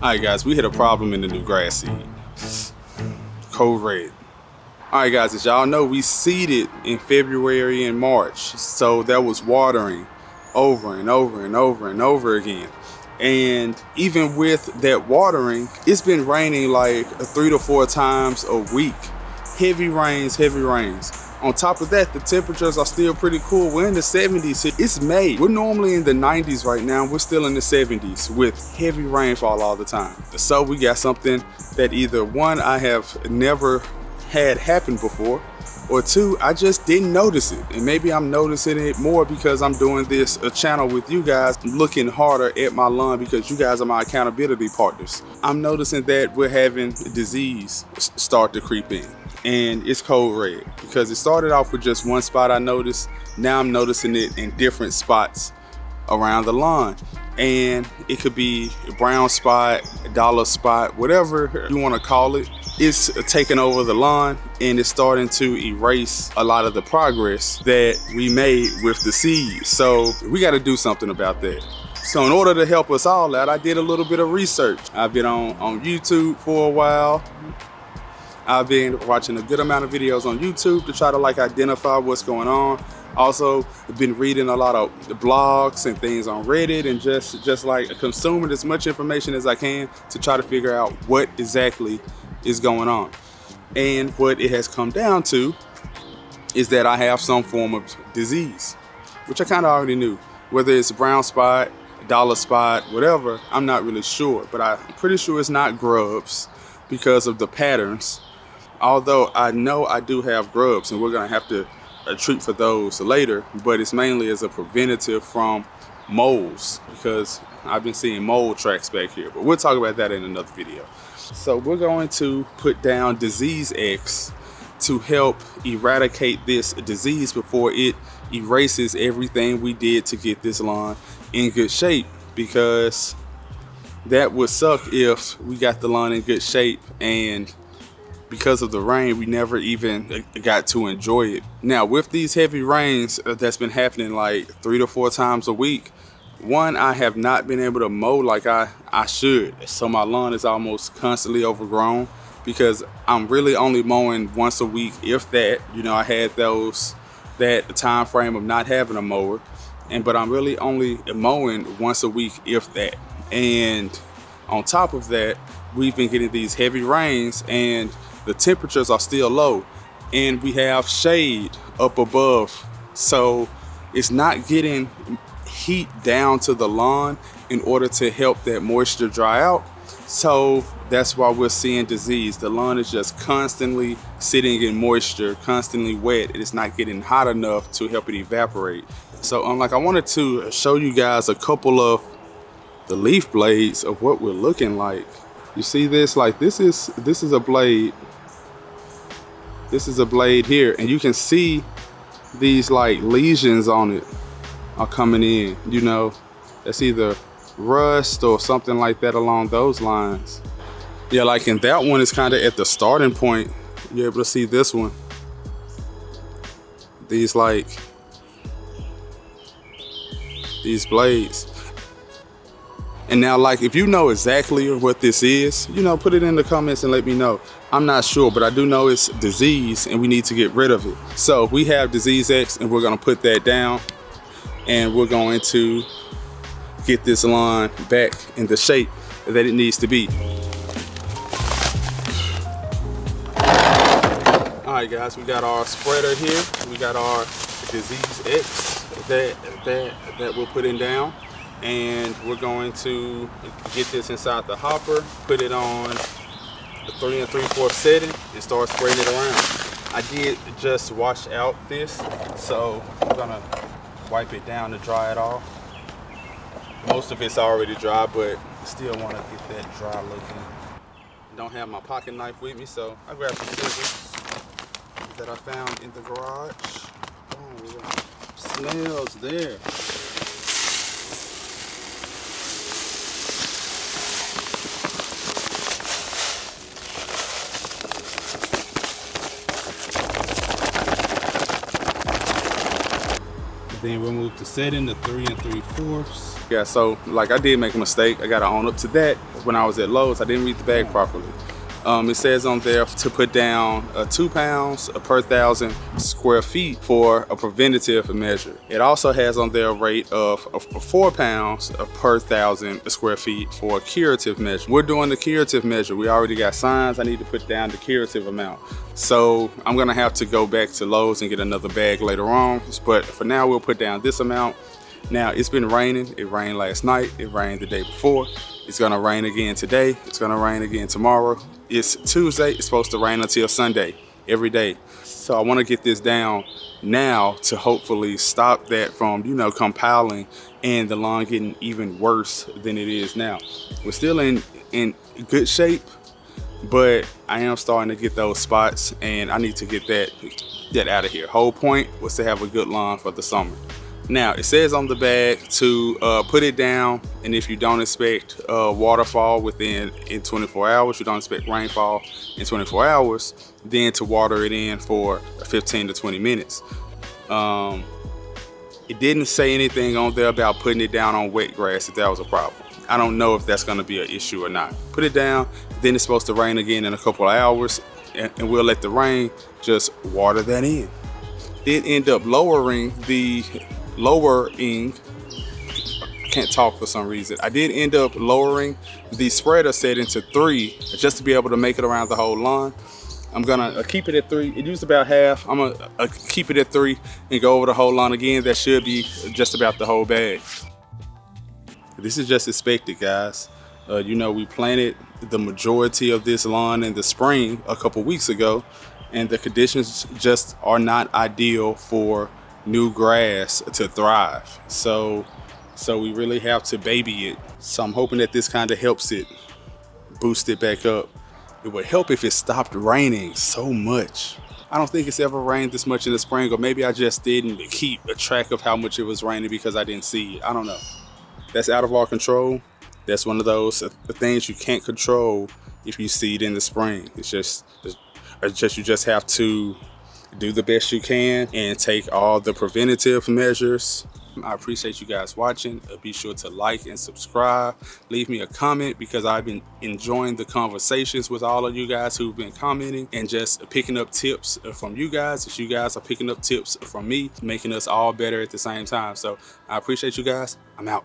Alright guys, we hit a problem in the new grass seed. Code red. Alright guys, as y'all know, we seeded in February and March. So that was watering over and over and over and over again. And even with that watering, it's been raining like 3 to 4 times a week. Heavy rains, heavy rains. On top of that, the temperatures are still pretty cool. We're in the 70s. It's May. We're normally in the 90s right now. We're still in the 70s with heavy rainfall all the time. So we got something that either one, I have never had happen before, or two, I just didn't notice it. And maybe I'm noticing it more because I'm doing this channel with you guys, looking harder at my lawn because you guys are my accountability partners. I'm noticing that we're having disease start to creep in. And it's code red because it started off with just one spot I noticed. Now I'm noticing it in different spots around the lawn. And it could be a brown spot, a dollar spot, whatever you want to call it. It's taking over the lawn and it's starting to erase a lot of the progress that we made with the seeds. So we got to do something about that. So in order to help us all out, I did a little bit of research. I've been on YouTube for a while. I've been watching a good amount of videos on YouTube to try to identify what's going on. Also, I've been reading a lot of blogs and things on Reddit and just like consuming as much information as I can to try to figure out what exactly is going on. And what it has come down to is that I have some form of disease, which I kind of already knew. Whether it's a brown spot, a dollar spot, whatever, I'm not really sure. But I'm pretty sure it's not grubs because of the patterns. Although I know I do have grubs and we're gonna have to treat for those later, but it's mainly as a preventative from moles because I've been seeing mole tracks back here, but we'll talk about that in another video. So we're going to put down Disease X to help eradicate this disease before it erases everything we did to get this lawn in good shape, because that would suck if we got the lawn in good shape and because of the rain, we never even got to enjoy it. Now, with these heavy rains that's been happening like 3 to 4 times a week, one, I have not been able to mow like I should. So my lawn is almost constantly overgrown because I'm really only mowing once a week, if that. You know, I had that time frame of not having a mower, but I'm really only mowing once a week, if that. And on top of that, we've been getting these heavy rains and the temperatures are still low and we have shade up above. So it's not getting heat down to the lawn in order to help that moisture dry out. So that's why we're seeing disease. The lawn is just constantly sitting in moisture, constantly wet. It's not getting hot enough to help it evaporate. So I wanted to show you guys a couple of the leaf blades of what we're looking like. You see this? Like this is a blade. This is a blade here, and you can see these like lesions on it are coming in. You know, that's either rust or something like that along those lines. Yeah, like in that one is kind of at the starting point. You're able to see this one. These blades. And now, like, if you know exactly what this is, you know, put it in the comments and let me know. I'm not sure, but I do know it's disease and we need to get rid of it. So we have Disease X and we're gonna put that down and we're going to get this lawn back in the shape that it needs to be. All right, guys, we got our spreader here. We got our Disease X that we're putting down. And we're going to get this inside the hopper, put it on the 3 3/4 setting and start spraying it around. I did just wash out this, so I'm gonna wipe it down to dry it off. Most of it's already dry, but still want to get that dry looking. Don't have my pocket knife with me, so I grabbed some scissors that I found in the garage. Oh, we got snails there. Then we'll move to setting the 3 3/4. Yeah, so like I did make a mistake. I gotta own up to that. When I was at Lowe's, I didn't read the bag properly. It says on there to put down 2 pounds per 1,000 square feet for a preventative measure. It also has on there a rate of 4 pounds per 1,000 square feet for a curative measure. We're doing the curative measure. We already got signs. I need to put down the curative amount. So I'm gonna have to go back to Lowe's and get another bag later on. But for now, we'll put down this amount. Now, it's been raining. It rained last night. It rained the day before. It's gonna rain again today. It's gonna rain again tomorrow. It's Tuesday. It's supposed to rain until Sunday, every day. So I wanna get this down now to hopefully stop that from, compiling and the lawn getting even worse than it is now. We're still in good shape, but I am starting to get those spots and I need to get that out of here. Whole point was to have a good lawn for the summer. Now, it says on the bag to put it down, and if you don't expect waterfall in 24 hours, you don't expect rainfall in 24 hours, then to water it in for 15 to 20 minutes. It didn't say anything on there about putting it down on wet grass if that was a problem. I don't know if that's gonna be an issue or not. Put it down, then it's supposed to rain again in a couple of hours, and we'll let the rain just water that in. Did end up lowering, I can't talk for some reason. I did end up lowering the spreader setting to 3 just to be able to make it around the whole lawn. I'm gonna keep it at 3. It used about half. I'm gonna keep it at 3 and go over the whole lawn again. That should be just about the whole bag. This is just expected, guys. We planted the majority of this lawn in the spring a couple weeks ago, and the conditions just are not ideal for new grass to thrive. So we really have to baby it. So I'm hoping that this kind of helps it boost it back up. It would help if it stopped raining so much. I don't think it's ever rained this much in the spring, or maybe I just didn't keep a track of how much it was raining because I didn't see it. I don't know. That's out of our control. That's one of those things you can't control if you see it in the spring. You just have to do the best you can and take all the preventative measures. I appreciate you guys watching. Be sure to like and subscribe. Leave me a comment because I've been enjoying the conversations with all of you guys who've been commenting and just picking up tips from you guys. As you guys are picking up tips from me, making us all better at the same time. So I appreciate you guys. I'm out.